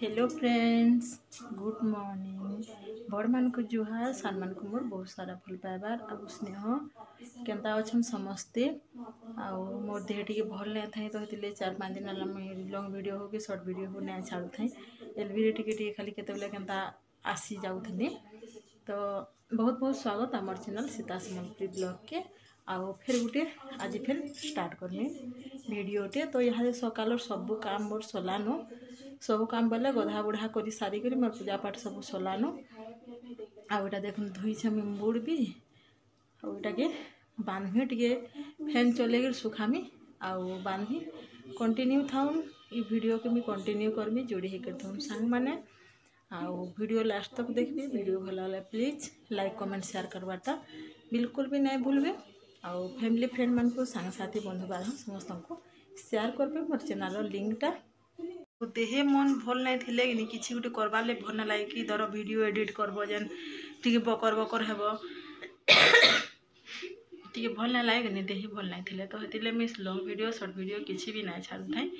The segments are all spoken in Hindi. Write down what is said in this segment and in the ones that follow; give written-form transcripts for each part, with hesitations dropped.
Hello friends, good morning. बड़ मान को जुहार, सान मान को मोर बहुत सारा भल पाइबार आ स्नेह। केनता अच्छन समस्ते। मोर देह टी भल नहीं था तो 4-5 दिन लॉन्ग वीडियो हो कि शॉर्ट वीडियो हो नहीं छाड़ू था। एलबी टी खाली केते केनता आसी जाऊँ तो बहुत बहुत स्वागत आम चैनल सीता सम्बलपुरी ब्लॉग के। आओ फिर गोटे आज फिर स्टार्ट करनी वीडियोटे। तो यहाँ सकाल सबू काम मोर सलानो, सब काम बोले गधा बुढ़ा कर सारिक मोर पूजा पाठ सब सलानो। आटा देख धोईछे मुड़ भी आटा के बांधमी टे फैन चल सुखामी आउ बांधमी कंटिन्यू थाउन ये वीडियो के मुझे कंटिन्यू करमी जोड़ी होकर थाउन सांग माने। आउ वीडियो लास्ट तक देखबे। वीडियो भल लगे प्लीज लाइक कमेंट शेयर करवाटा बिल्कुल भी नहीं भूलबे। आउ फैमिली फ्रेंड मान को सांग साथी बंधु बांधव समस्त को शेयर करबे। मोर चैनल लिंकटा देह मन भल नहीं थिले कि किसी गोटे करबार ले भल ना लगे कि धर वीडियो एडिट करबो जेन टिके बकर बकर हेबो टिके भल ना लगे कि देह भल नहीं थिले तो हेतिले miss long video short video किसी भी नहीं छाड़ू थाई।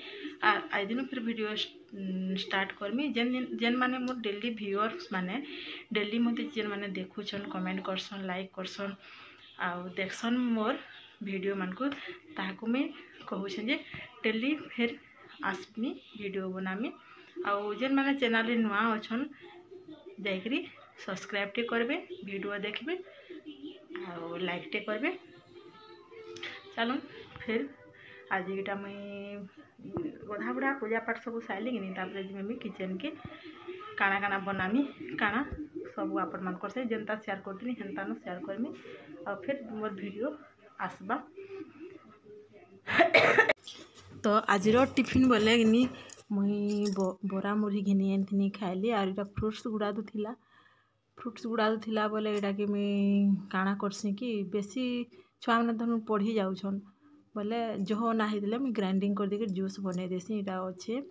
आई दिन फिर वीडियो स्टार्ट करमी जेन माने मोर डेली व्यूअर्स माने डेली मते जेन माने देखुछन कमेंट करसन लाइक करसन आउ देखसन मोर वीडियो मान को ताकू मैं कहूँ जे डेली फिर आसमी वीडियो बनामी। आउ जेन माने चैनल नुआ अच्छन जाकरी सब्सक्राइब टे करबे, वीडियो देखबे आउ लाइक टे करबे। चलो फिर आज इटा मुई गधा बुढ़ा पूजा पाठ सब साइली कि तापर जिमी किचन के काना काना बनामी काना सब आपण मान कर से जेनता शेयर करती हेन्ता न शेयर करमी और फिर मोर वीडियो आसबा। तो आज टिफिन बोले कि मुई बरा मुढ़ी घिनी आनी खाइली और इटा फ्रुट्स गुड़ा थिला बोले इटा कि मुई काना करसी कि बेसी छुआ मैंने धन पढ़ी जाऊन बोले जह ना होते मुई ग्राइंडिंग कर देकर जूस बन देसी। इटा अच्छे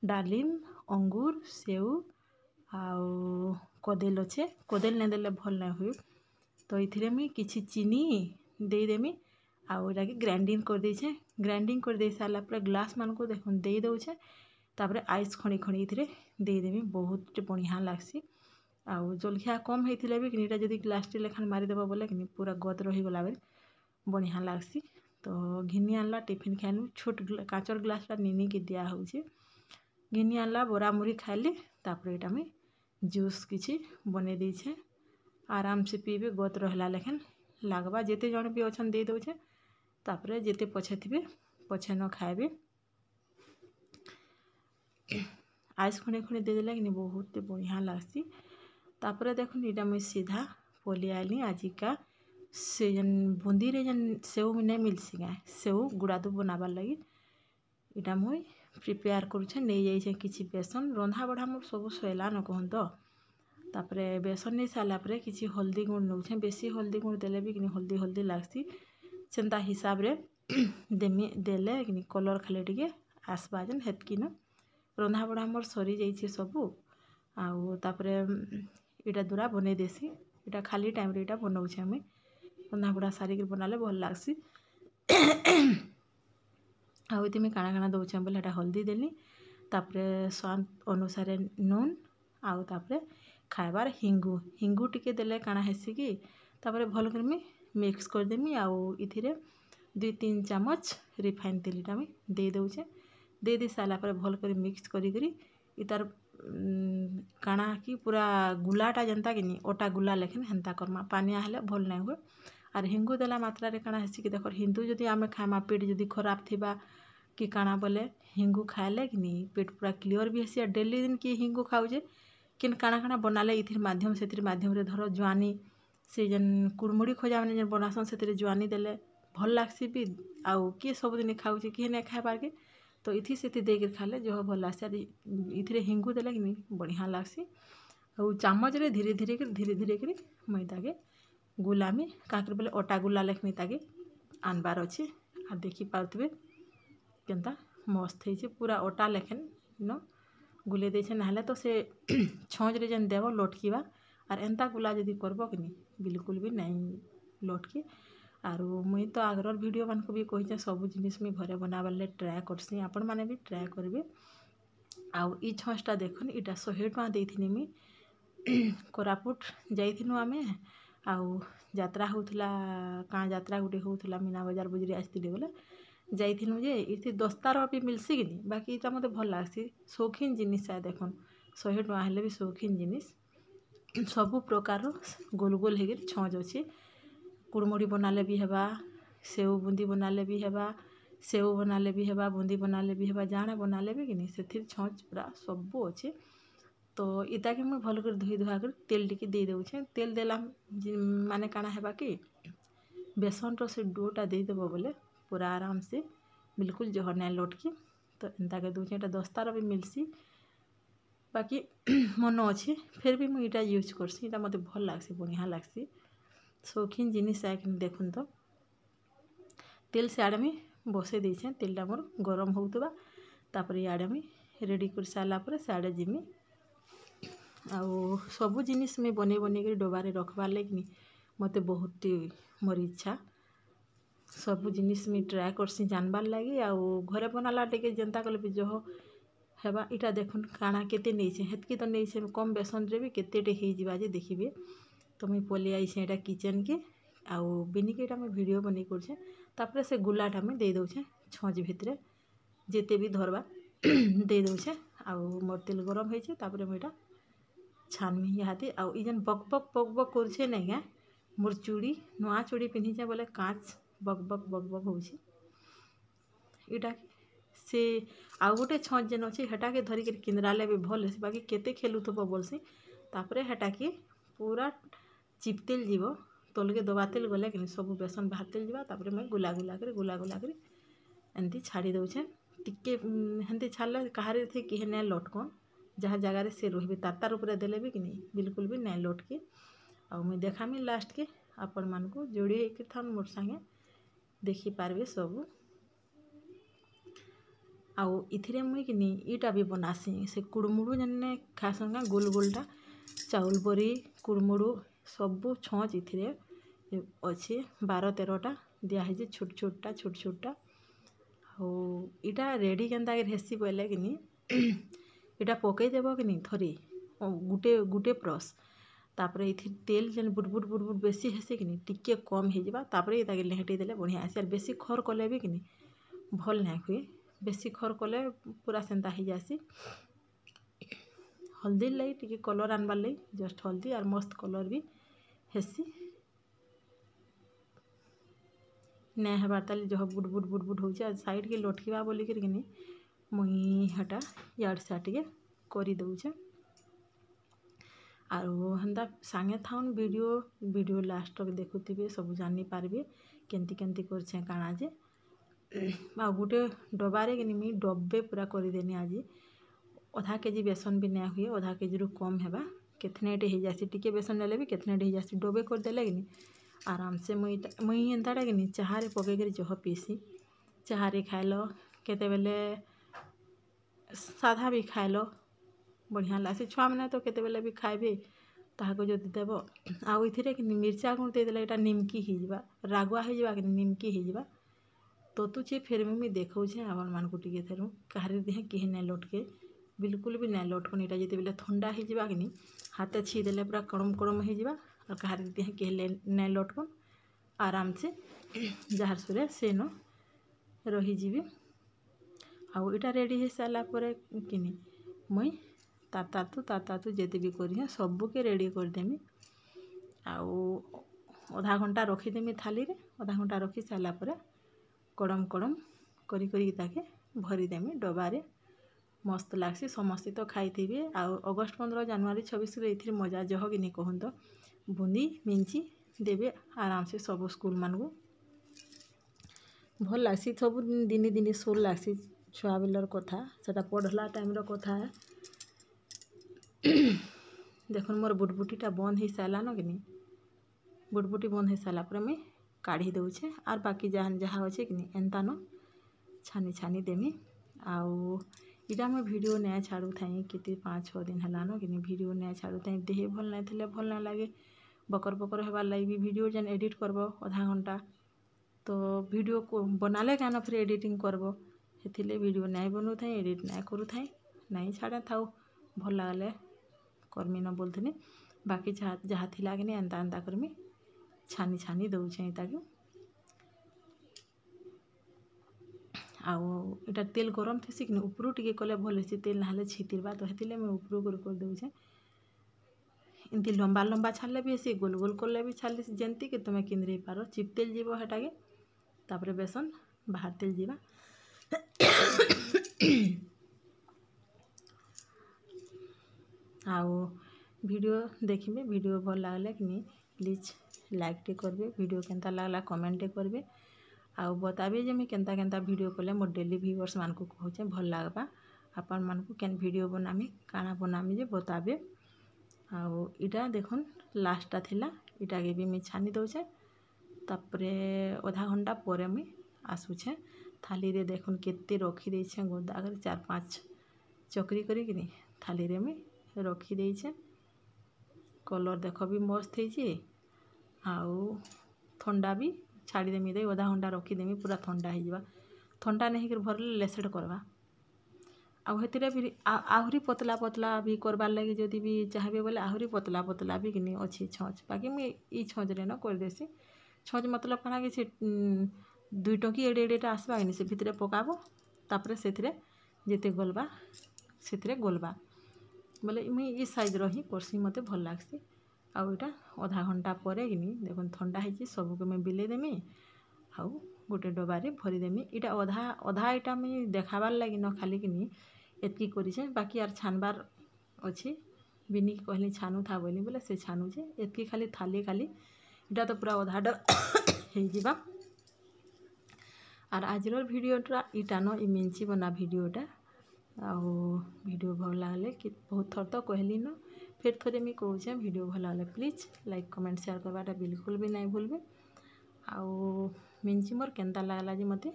डालिम अंगूर सेव आउ कदेल अच्छे, कदेल नहीं देले भल नहीं हुए तो ये मुई किसी चीनी देदेमी आउ इटा ग्राइंडिंग कर देछे। ग्राइंडिंग कर दे सारा पर ग्लास मान को देख दे दौचे तापर आइस खणी खणी ये देदेमी बहुत बढ़िया लगसी। आउ जलखिया कम होते भी कि जब ग्लास टे लेखान मारिदेव बोले कि पूरा गद रहीगला बेले बढ़िया लगसी। तो घिनी आनला टिफिन खाइलु छोट काचर ग्लासटा निनी के दिया होचे घिनी आनला बरा मुढ़ी खाइली तापर इटा मुई जूस किसी बने देछे आराम से पीबे गद रहला लेखन लागबा जेते जन भी अच्छन दे दौचे तापर जेते पछे थे पछे न खाए आइस खणे खणे देदेला कि बहुत बढ़िया लगसी। तापर देखो इटा मुई सीधा पलि आइली आजिका से जन बुंदी रे जन सेव नहीं मिलसी गाए सेव गुड़ादू बनाबार लगी इटा मुई प्रिपेयर करुछे नहीं जाइछे किसी बेसन रंधा बढ़ा मोर सब सैला न कहन तो तापर बेसन नहीं सारा किसी हल्दी गुण नौछे बेसी हल्दी गुण देले भी कि हल्दी हल्दी लगसी सेंता हिसाब रे देमी देले कि कलर खाली टिके आसबा जेन हेतकी न रंधा बढ़ा मोर सरी जाइए सबू आउ तापर इटा दूरा बने देसी इटा खाली टाइम रे इटा बनाऊे मुई रंधा बढ़ा सारिक बनाले भल लगसी। आउ ये मुझे काना काना दौचे बोले हल्दी देली तापर स्वाद अनुसार नून आउ तापर खाइबार हिंगू टिके देले काना हेसी कि तापर भल कर मुई मिक्स करदेमी आउ इथिरे 2-3 चामच रिफाइन तेलटा मुई दे दौचे दे दी सारा पर भल कर मिक्स करी इतार काना कि पूरा गुलाटा जनता कि ओटा गुला लेखन हेन्ता करमा पानिया हेले भल नहीं हुए। और हिंगू देला मात्रा रे काना हेसी कि देख हिंदू जदि आम खामा पेट जदि खराब थिबा कि काना बोले हिंगू खाइले कि पेट पूरा क्लीयर भी हेसी। डेली दिन किए हिंगू खाऊे किन काना काना बनाले इथिर माध्यम से धर जुआनी से जन कुड़मुड़ी खोजा मैंने जन बनासन से जुआनी देले भल लगसी भी आउ किए सबुदिन खाऊे किए नहीं खाइबार के तो इथि से देकर खाले जो भल लगसी। इथिरे हिंगू देले कि बढ़िया लगसी और चामच रे धीरे धीरे कर मैदा के गुलामी काकर बोले अटा गुला लेखनी ताके आनबार अच्छे और देखी पारे केनता मस्त है पूरा अटा लेखन न गुले देछे ना तो से छँच रे जेन देव लटकीबा और एंता गुला जदि करब कि बिल्कुल भी नहीं लटके। और मुई तो आगर वीडियो मान को भी कही सब जिनिस मुई घरे बनाबार ले ट्राए करसी आपण माने भी ट्राए करेंगे। आउ ई छँचटा देखुन इटा 100 टଙ୍କା देइथिनी मुई कोरापुट जाइथिनु आमे आउ यात्रा होउथला काँ यात्रा गुटे होउथला मीना बजार बुजरी आसथिले बोले जाइथिनु जे इथि दस्तार भी मिलसी कि नहीं बाकी इटा मते भल लागसी शौकीन जिनिस है देखुन 100 टଙ୍କା हेले भी शौकीन जिनिस सबु प्रकार गोल गोल हेगिर छँच अच्छी कुड़मुड़ी बनाले भी हेबा सेव बुंदी बनाले भी हेबा सेव बनाले भी हेबा बुंदी बनाले भी हेबा जाने बनाले भी कि नहीं से छँच पूरा सबू अच्छे तो इता के मुझे भल कर धोई धुआ कर तेल टिके दे दूचे तेल देला माने काना हेबा कि बेसन रो से डोटा देदेव बोले पूरा आराम से बिल्कुल जह ना लटकी तो एंता के दूचे एटा दस्तार भी मिलसी बाकी मन अच्छे फिर भी मुझे इटा यूज करसी इटा मते भल लागसी बढ़िया लागसी शौकीन जिनिस है कि देखुन तो तेल से आड़े में बसई देछे तेलटा मोर गरम होउतबा तापर आड़े में रेडी कर सारा पर साड़े जिमी आउ सबू जिनिस में बने बने कर डबारे रखबार लगी मते बहुत मोर इच्छा सबू जिनिस में ट्राए करसी जानबार लगी आउ घरे बनाला टे जेनता कले भी जह हेबा इटा देखुन काना केते नहींछे हेतकी तो नहींछे कम बेसन रे भी केतेटे हो जावा जे देखिए तो मुई पलि आइछे एटा किचन के आउ बिनिके एटा मैं वीडियो बनै करछे तापर से गुलाटा में दे दउछे छँच भितरे जेते भी धरबा दे दउछे आउ मोर तेल गरम होइछे तापर मुईटा छानमी इहाते आउ ई जन बक बक बक बक करछे नहीं क्या मोर चूड़ी नुआ चूड़ी पिन्हिछे बोले काँच बक बक बक बक होउछे इटा से आउ गोटे छँच जेन अच्छे हेटा के धरिक किंद्राले भी भल हेसी बाकी केते खेलुथब बोलसी तापर हेटा के पूरा चिपतेल जीव तलके दबातेल गले कि सब बेसन बाहरतेल जीवा तापर मैं गुला गुला कर एमती छाड़ी दउछे टिके हेंती छाड़ले कहारे थे किहे ना लटकन जहाँ जगार से रही तार ऊपर देले भी कि नहीं बिल्कुल भी ना लटके आउ मुई देखामी लास्ट के आपण मान को जोड़ी होकर थान मोर संगे देखी पारबे सबू आउ इथिरे मुई कि नहीं ईटा भी बनासी से कुड़मुड़ू जन्ने खासन का गोल गोलटा चाउल बरी कुड़मुड़ू सबू छँच इथिरे अच्छे 12-13टा दिखाई छोट छोटा आउ इटा रेडी केनता हेसी बोले कि नहीं इटा पकईदेव कि नहीं थरी गुटे गुटे प्रस तापर इथि तेल जेन बुटबुट बुटबुट बेसी हेसी कि नहीं टिके कम हो जावा तापर इताके लेहटी देले बढ़िया आसी बेसी खर कले भी कि नहीं भल ना हुए बेसी खर कले पूरा सेंता हो जासी हल्दी लई टिके कलर आनबार लई जस्ट हल्दी और मस्त कलर भी हेसी ना हेबार ताली जह बुट बुट बुट बुट हो साइड के लटकीबा बोलिकर कि मुई हटा यार से टिके करी दउछे आरो हंदा सांगे थाउन वीडियो लास्ट तक देखुथिबे सब जानी पारबे केंती केंती करछे काना जे आ गोटे डबारे कि मुई डब्बे पूरा करदेनी आज आधा केजी बेसन भी ना हुए आधा केजी रु कम हेबा केतनेटे हो जासी टिके बेसन नेले भी केतनेटे हो जासी डब्बे करदेले कि आराम से मुई एंताटा कि चाहारे पकईकर जह पीसी चाहारे खाइल केते बेले साधा भी खाइल बढ़िया लासी छुआ मैंने तो केते बेले भी खाइबे ताहाको जदि देव आउ इथिरे कि मिर्चा गुण देदेले एटा निमकी हो जावा रागुआ हो जावा कि निमकी हो जावा तो तुझे फिर भी मुई देखौछे आपण मान को टिके थेरु कहारे देहे किहे ना लटके बिल्कुल भी ना लटकन इटा जते बेले ठंडा हो जावा कि नहीं हाथे छी देले पूरा कड़म कड़म हो जावा और कहारे देहे किहे ना लटकन आराम से जार सुरे से न रही जीवी आउ इटा रेडी हो सारा पर कि मुई तार जेते भी करी सबू के रेडी करदेमी आउ आधा घंटा रखीदेमी थाली रे आधा घंटा रखी सारा पर कड़म कड़म करी ताके भरीदेमी डबारे मस्त लागसी समस्ते तो खाइथिबे आउ अगस्ट 15 जनवरी 26 रे इथिर मजा जह कि नहीं कहूँ तो बुंदी मिंची देवे आराम से सब स्कूल मान को भल लागसी सब दिनी दिनी सोल लागसी छुआ बेलर कथा सेटा पढ़ला टाइम रो कथा है देखुन मोर बुटबुटीटा बंद हो सारा न कि नहीं बुटबुटी बंद हो सारा पर मुई काढ़ी दउछे आर बाकी जहाँ अच्छे कि नहीं एंता न छानी छानी देमी आउ इटा मैं वीडियो नया छाड़ू थाई कितनी 5-6 दिन है न कि वीडियो नया छाड़ू थाई देह भल ना थे भल ना लगे बकर बकर होबार लगे भी वीडियो जेन एडिट करब आधा घंटा तो वीडियो को बनाले क्या फिर एडिटिंग करब हेथिले वीडियो नहीं बनू थाई एडिट नहीं करू थाई नहीं छाड़े थाऊ भल लगले करमी न बोलथिनी बाकी जहाँ थिला कि एंता एंता करमी छानी छानी दौचे ताकि आउ इटा तेल गरम थी कि उपरू टिके कले भल से तेल ना छितिरबा तो हेतिले मैं उपरू कर दौचे इनती लंबा लंबा छाड़ले भी से गोल गोल कले भी छाड़ले जंती कि तुम्हें किंद्रे पार चिपतेल जीव हेटाके तापर बेसन बाहर तेल जीवा आउ वीडियो देखिए वीडियो भल लगले कि नहीं प्लीज लाइक टे करबे वीडियो केंता लगला कमेंट टे करबे आउ बताबे जे मैं केंता केंता वीडियो कले मोर डेली व्यूअर्स मान को कहूचे भल लागबा आपन मान को केन वीडियो बनामी काना बनामी जे बताबे आउ इटा देखुन लास्टटा थिला इटा के भी मैं छानी दौचे तापरे आधा घंटा पर मुई आसुछे थाली रे देखुन केते रखी देछे गोदा कर 4-5 चकरी करी कि नहीं थाली रे मुई रखी देछे कलर देख भी मस्त है आउ ठंडा भी छाड़ी देमी दे आधा घंटा रखीदेमी पूरा ठंडा हो ठंडा नहीं कर भरले लेसेट करवा आउ हेतिरे भी आहरी पतला पतला भी करवार लगे जदि भी चाहबे बोले आहरी पतला पतला भी कि अच्छी छँच बाकी मुई ई छँच रे न कर देसी छँच मतलब कना कि 2 टंकी एडे एडेटा आसबा कि से भितरे पकाबो तापरे सेथिरे जेते गलबा सेथिरे गलबा बोले मुई ई साइज रही करसी मते भल लागसी आउ इटा आधा घंटा पर कि देखुन ठंडा है सबको मैं बिले देमी आउ गोटे डबारे भरी देमी इटा अधा अधा इटा मुई देखाबार लगी न खाली कि एतकी करिछे बाकी यार छानबार अच्छी बिनी कहली छानु था बोली बोले से छानुचे एतकी खाली थाली खाली इटा तो पूरा अधाटा हो जिबा आर आजर भिडियोटा इटा न मिंची बना भिडियोटा आउ भिडियो भल लगले कि बहुत थर तो कहली न फिर थोड़े मुझे कहे भिडियो भल लगले प्लीज लाइक कमेंट शेयर करवाटा बिल्कुल भी नहीं भूलबे आउ मिंची मोर केंता लगला जे मते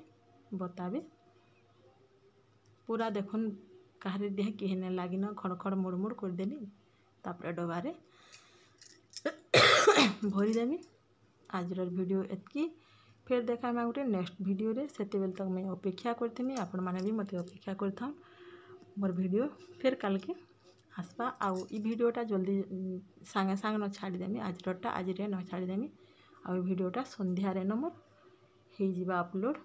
बताबे पूरा देखुन कहारे देह किहे ने लागी न खड़खड़ मुड़ मुड़ कर देली तापर डबारे भरी देमी आजर वीडियो एतकी फिर देखा मैं गोटे नेक्स्ट वीडियो रे सेते बेल तक मैं अपेक्षा करथेमी आपण माने भी मते अपेक्षा करथां मोर वीडियो फिर कल के आसपा आउ ई वीडियोटा जल्दी सांगे सांगे न छाड़ी देमी आजरटा आज रे न छाड़ी देमी आउ वीडियोटा संध्या रे न मोर हो जिबा अपलोड